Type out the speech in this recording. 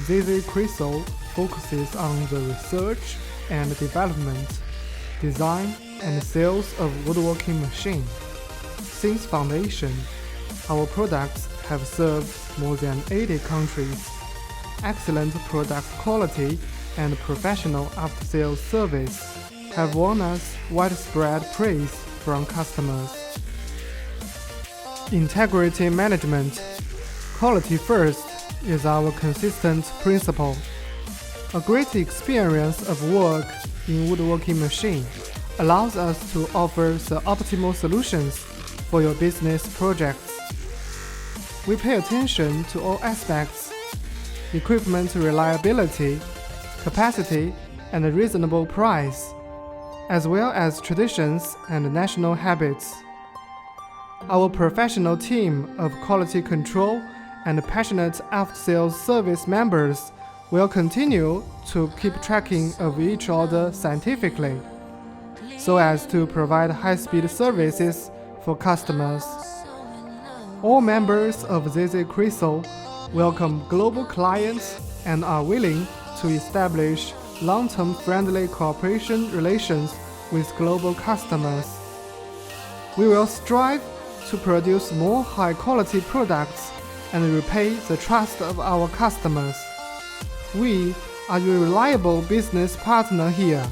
ZZ Crystal focuses on the research and development, design, and sales of woodworking machines. Since foundation, our products have served more than 80 countries. Excellent product quality and professional after-sales service have won us widespread praise from customers. Integrity management. Quality first is our consistent principle. A great experience of work in woodworking machine allows us to offer the optimal solutions for your business projects. We pay attention to all aspects: equipment reliability, capacity, and a reasonable price, as well as traditions and national habits. Our professional team of quality control and passionate after-sales service members will continue to keep tracking of each order scientifically, so as to provide high-speed services for customers. All members of ZZ Crystal welcome global clients and are willing to establish long-term friendly cooperation relations with global customers. We will strive to produce more high-quality products and repay the trust of our customers. We are your reliable business partner here.